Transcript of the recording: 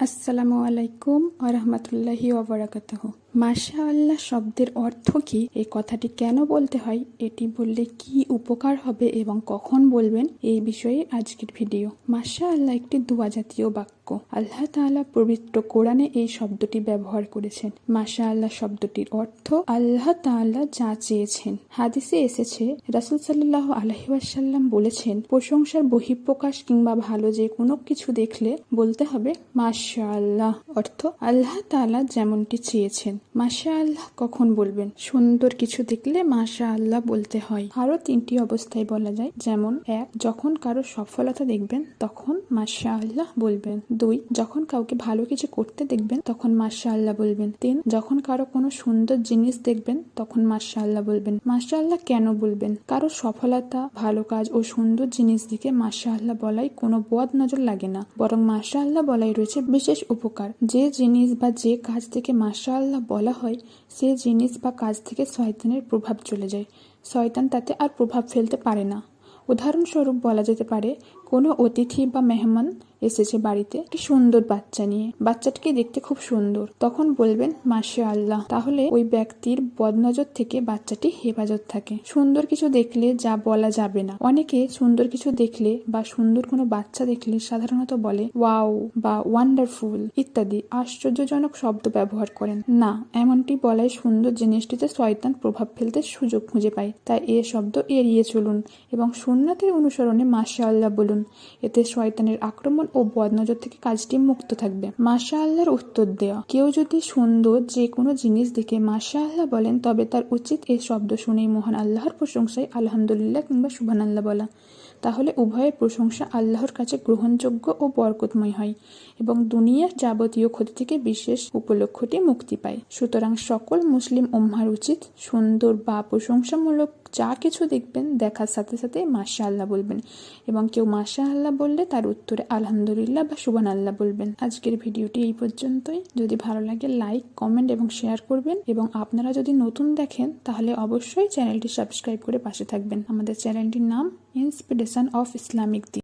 আসসালামু আলাইকুম আরহামাতুল্লাহি ওয়াবারাকাতুহু। মাশাআল্লাহ শব্দের অর্থ কি, এই কথাটি কেন বলতে হয়, এটি বললে কি উপকার হবে এবং কখন বলবেন, এই বিষয়ে আজকের ভিডিও। মাশাআল্লাহ একটি দোয়া জাতীয় বাক্য। আল্লাহ তাআলা পবিত্র কোরআনে এই শব্দটি ব্যবহার করেছেন। মাশাআল্লাহ শব্দটির অর্থ আল্লাহ তাআলা যা চেয়েছেন। হাদিসে এসেছে, রাসূল সাল্লাল্লাহু আলাইহি ওয়াসাল্লাম বলেছেন, প্রশংসার বহিঃপ্রকাশ কিংবা ভালো যে কোনো কিছু দেখলে বলতে হবে মাশাআল্লাহ। অর্থ আল্লাহ তাআলা যেমনটি চেয়েছেন। মাশাআল্লাহ কখন বলবেন? সুন্দর কিছু দেখলে মাশাআল্লাহ বলতে হয়। আরো 3টি অবস্থায় বলা যায়, যেমন 1, যখন কারো সফলতা দেখবেন তখন মাশাআল্লাহ বলবেন। 2, যখন কাউকে ভালো কিছু করতে দেখবেন তখন মাশাআল্লাহ বলবেন। 3, যখন কারো কোনো সুন্দর জিনিস দেখবেন তখন মাশাআল্লাহ বলবেন। মাশাআল্লাহ কেন বলবেন? কারো সফলতা, ভালো কাজ ও সুন্দর জিনিস দিকে মাশাআল্লাহ বলাই কোনো বদ নজর লাগে না, বরং মাশাআল্লাহ বলাই রয়েছে বিশেষ উপকার। যে জিনিস বা যে কাজ থেকে মাশাআল্লাহ বলা হয়, সে জিনিস বা কাজ থেকে শয়তানের প্রভাব চলে যায়। শয়তান তাতে আর প্রভাব ফেলতে পারে না। উদাহরণস্বরূপ বলা যেতে পারে, কোনো অতিথি বা মেহমান এসেছে বাড়িতে একটি সুন্দর বাচ্চা নিয়ে, বাচ্চাটিকে দেখতে খুব সুন্দর, তখন বলবেন মাশাআল্লাহ। তাহলে ওই ব্যক্তির বদনজর থেকে বাচ্চাটি হেফাজত থাকে। সুন্দর কিছু দেখলে যা বলা যাবে না, অনেকে সুন্দর কিছু দেখলে বা সুন্দর কোনো বাচ্চা দেখলে সাধারণত বলে ওয়াও বা ওয়ান্ডারফুল ইত্যাদি আশ্চর্যজনক শব্দ ব্যবহার করেন। না, এমনটি বলাই সুন্দর জিনিসটিতে শয়তান প্রভাব ফেলতে সুযোগ খুঁজে পায়। তাই এ শব্দ এড়িয়ে চলুন এবং সুন্নাতের অনুসরণে মাশাআল্লাহ বলুন। এতে শয়তানের আক্রমণ ও বদনজর থেকে কাজটি মুক্ত থাকবে। মাশাআল্লাহর উত্তর দেওয়া। কেউ যদি সুন্দর যে কোনো জিনিস দেখে মাশাআল্লাহ বলেন, তবে তার উচিত এই শব্দ শুনেই মহান আল্লাহর প্রশংসায় আলহামদুলিল্লাহ কিংবা সুবহানাল্লাহ বলা। তাহলে উভয়ের প্রশংসা আল্লাহর কাছে গ্রহণযোগ্য ও বরকতময় হয় এবং দুনিয়ার যাবতীয় ক্ষতি থেকে বিশেষ উপলক্ষটি মুক্তি পায়। সুতরাং সকল মুসলিম উম্মার উচিত সুন্দর বা প্রশংসামূলক যা কিছু দেখবেন, দেখার সাথে সাথে মাশাআল্লাহ বলবেন এবং কেউ মাশাআল্লাহ বললে তার উত্তরে আলহামদুলিল্লাহ বা সুবহানাল্লাহ বলবেন। আজকের ভিডিওটি এই পর্যন্তই। যদি ভালো লাগে লাইক, কমেন্ট এবং শেয়ার করবেন এবং আপনারা যদি নতুন দেখেন তাহলে অবশ্যই চ্যানেলটি সাবস্ক্রাইব করে পাশে থাকবেন। আমাদের চ্যানেলটির নাম ইন্সপিরেশন অফ ইসলামিক দিন।